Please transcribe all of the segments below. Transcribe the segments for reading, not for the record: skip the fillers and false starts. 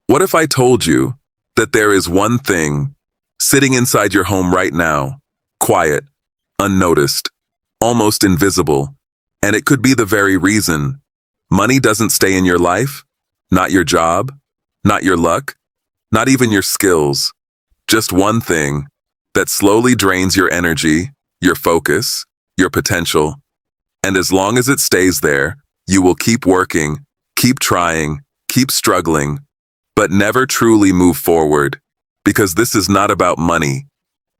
What if I told you that there is one thing sitting inside your home right now, quiet, unnoticed, almost invisible, and it could be the very reason money doesn't stay in your life, not your job, not your luck, not even your skills, just one thing that slowly drains your energy, your focus, your potential, and as long as it stays there, you will keep working, keep trying, keep struggling, but never truly move forward, because this is not about money.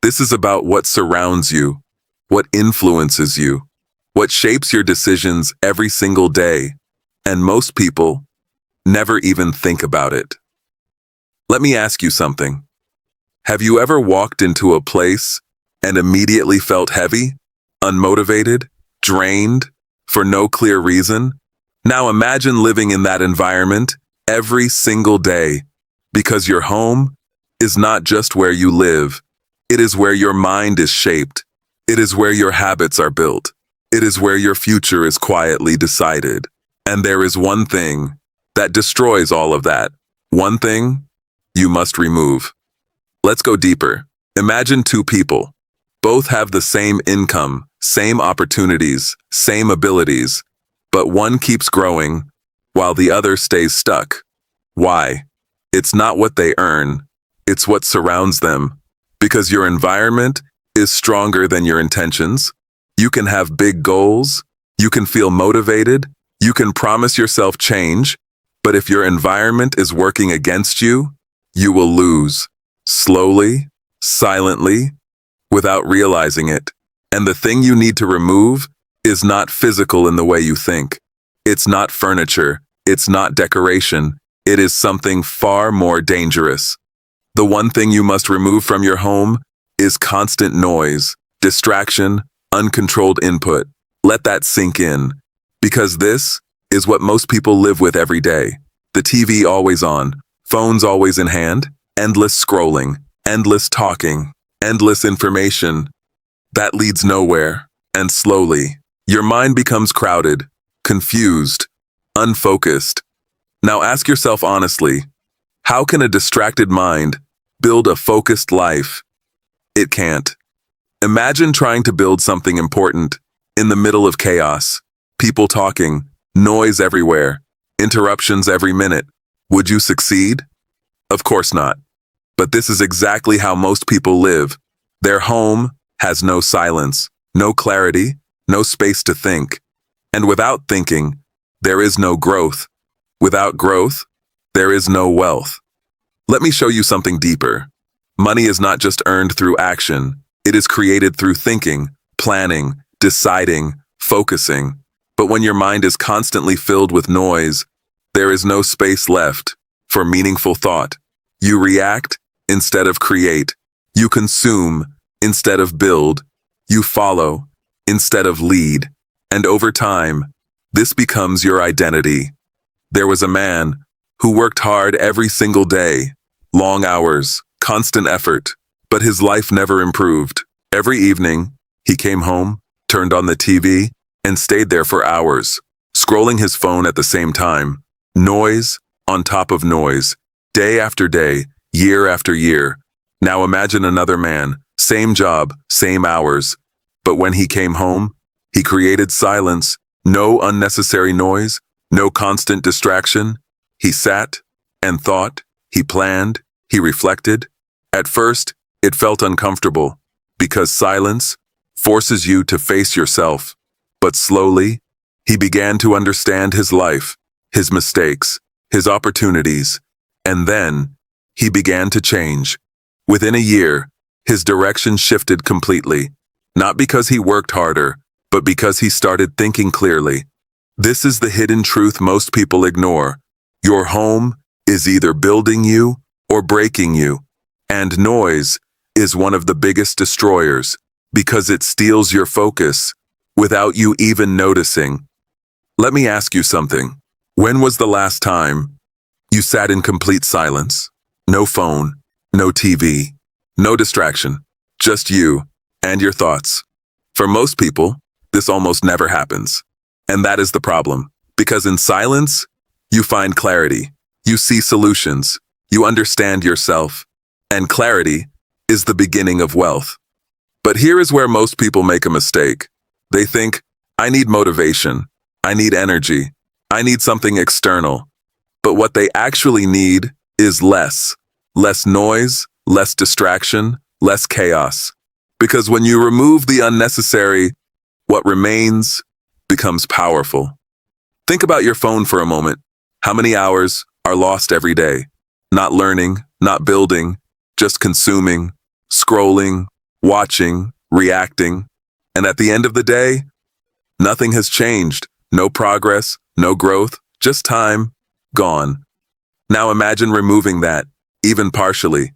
This is about what surrounds you, what influences you, what shapes your decisions every single day, and most people never even think about it. Let me ask you something. Have you ever walked into a place and immediately felt heavy, unmotivated, drained, for no clear reason? Now imagine living in that environment every single day, because your home is not just where you live, it is where your mind is shaped, it is where your habits are built, it is where your future is quietly decided. And there is one thing that destroys all of that. One thing you must remove. Let's go deeper. Imagine two people. Both have the same income, same opportunities, same abilities, but one keeps growing while the other stays stuck. Why? It's not what they earn, it's what surrounds them. Because your environment is stronger than your intentions. You can have big goals, you can feel motivated, you can promise yourself change, but if your environment is working against you, you will lose. Slowly, silently, without realizing it. And the thing you need to remove is not physical in the way you think. It's not furniture, it's not decoration, it is something far more dangerous. The one thing you must remove from your home is constant noise, distraction, uncontrolled input. Let that sink in. Because this is what most people live with every day. The TV always on, phones always in hand, endless scrolling, endless talking, endless information. That leads nowhere, and slowly, your mind becomes crowded, confused, unfocused. Now ask yourself honestly, how can a distracted mind build a focused life? It can't. Imagine trying to build something important in the middle of chaos. People talking, noise everywhere, interruptions every minute. Would you succeed? Of course not. But this is exactly how most people live. Their home has no silence, no clarity, no space to think. And without thinking, there is no growth. Without growth, there is no wealth. Let me show you something deeper. Money is not just earned through action. It is created through thinking, planning, deciding, focusing. But when your mind is constantly filled with noise, there is no space left for meaningful thought. You react instead of create. You consume instead of build. You follow instead of lead. And over time, this becomes your identity. There was a man who worked hard every single day, long hours, constant effort, but his life never improved. Every evening, he came home, turned on the TV, and stayed there for hours, scrolling his phone at the same time. Noise on top of noise, day after day, year after year. Now imagine another man, same job, same hours. But when he came home, he created silence, no unnecessary noise, no constant distraction. He sat and thought, he planned, he reflected. At first, it felt uncomfortable, because silence forces you to face yourself. But slowly, he began to understand his life, his mistakes, his opportunities, and then he began to change. Within a year, his direction shifted completely, not because he worked harder, but because he started thinking clearly. This is the hidden truth most people ignore. Your home is either building you or breaking you, and noise is one of the biggest destroyers because it steals your focus without you even noticing. Let me ask you something. When was the last time you sat in complete silence? No phone, no TV, no distraction, just you and your thoughts. For most people, this almost never happens. And that is the problem, because in silence, you find clarity, you see solutions, You understand yourself, and clarity is the beginning of wealth. But here is where most people make a mistake. They think, I need motivation, I need energy, I need something external. But what they actually need is less noise, less distraction, less chaos. Because when you remove the unnecessary, what remains becomes powerful. Think about your phone for a moment. How many hours are lost every day? Not learning, not building, just consuming, scrolling, watching, reacting. And at the end of the day, nothing has changed. No progress, no growth, just time gone. Now imagine removing that, even partially.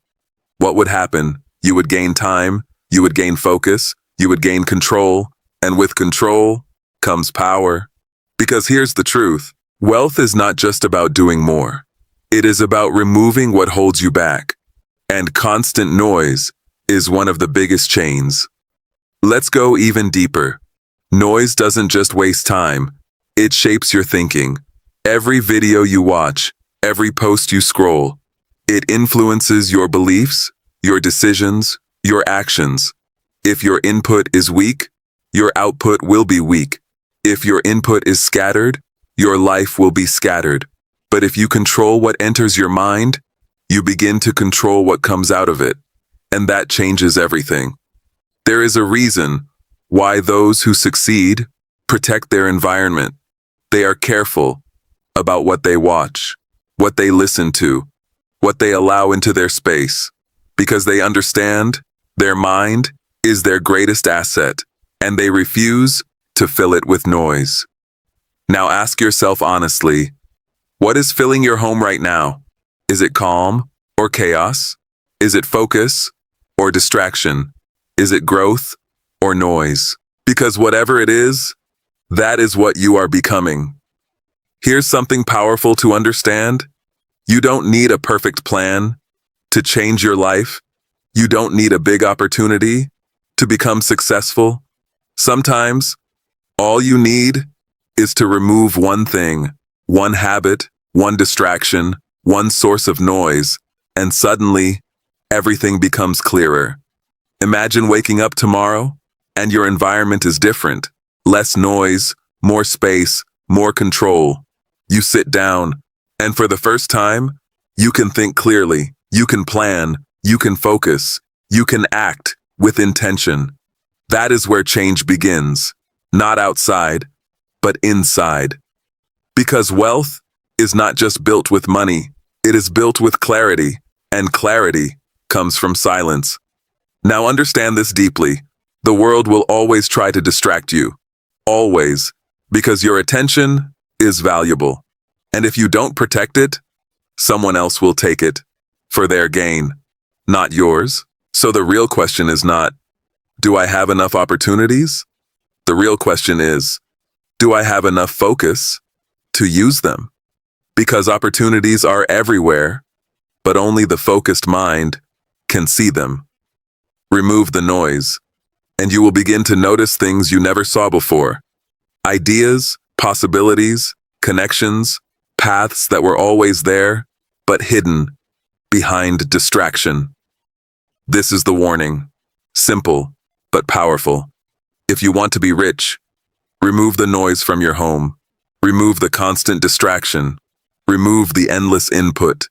What would happen? You would gain time, you would gain focus, you would gain control, and with control comes power. Because here's the truth, wealth is not just about doing more. It is about removing what holds you back. And constant noise is one of the biggest chains. Let's go even deeper. Noise doesn't just waste time, it shapes your thinking. Every video you watch, every post you scroll, it influences your beliefs, your decisions, your actions. If your input is weak, your output will be weak. If your input is scattered, your life will be scattered. But if you control what enters your mind, you begin to control what comes out of it. And that changes everything. There is a reason why those who succeed protect their environment. They are careful about what they watch, what they listen to, what they allow into their space, because they understand their mind is their greatest asset, and they refuse to fill it with noise. Now ask yourself honestly, what is filling your home right now? Is it calm or chaos? Is it focus or distraction? Is it growth or noise? Because whatever it is, that is what you are becoming. Here's something powerful to understand. You don't need a perfect plan to change your life. You don't need a big opportunity to become successful. Sometimes, all you need is to remove one thing, one habit, one distraction, one source of noise, and suddenly, everything becomes clearer. Imagine waking up tomorrow, and your environment is different. Less noise, more space, more control. You sit down, and for the first time, you can think clearly, you can plan, you can focus, you can act with intention. That is where change begins, not outside, but inside. Because wealth is not just built with money, it is built with clarity, and clarity comes from silence. Now understand this deeply. The world will always try to distract you. Always. Because your attention is valuable. And if you don't protect it, someone else will take it for their gain, not yours. So the real question is not, do I have enough opportunities? The real question is, do I have enough focus to use them? Because opportunities are everywhere, but only the focused mind can see them. Remove the noise, and you will begin to notice things you never saw before. Ideas, possibilities, connections, paths that were always there, but hidden behind distraction. This is the warning. Simple, but powerful. If you want to be rich, remove the noise from your home. Remove the constant distraction. Remove the endless input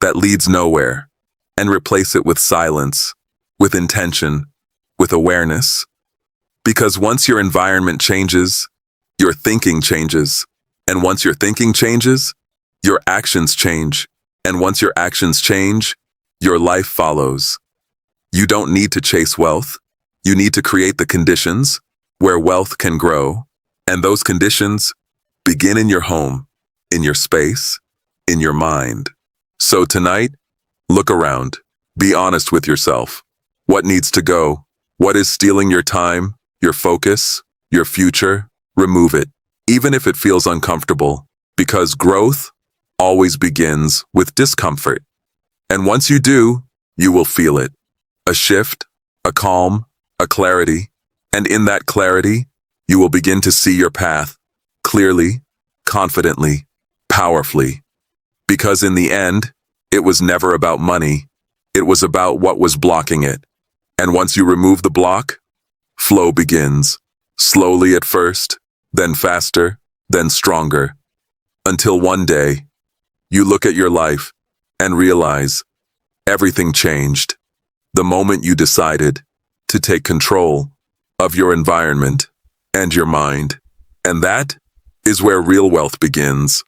that leads nowhere, and replace it with silence, with intention, with awareness. Because once your environment changes, your thinking changes. And once your thinking changes, your actions change. And once your actions change, your life follows. You don't need to chase wealth. You need to create the conditions where wealth can grow. And those conditions begin in your home, in your space, in your mind. So tonight, look around. Be honest with yourself. What needs to go? What is stealing your time, your focus, your future? Remove it, even if it feels uncomfortable, because growth always begins with discomfort. And once you do, you will feel it. A shift, a calm, a clarity. And in that clarity, you will begin to see your path clearly, confidently, powerfully. Because in the end, It was never about money. It was about what was blocking it. And once you remove the block, flow begins. Slowly at first, then faster, then stronger. Until one day, you look at your life and realize everything changed. The moment you decided to take control of your environment and your mind. And that is where real wealth begins.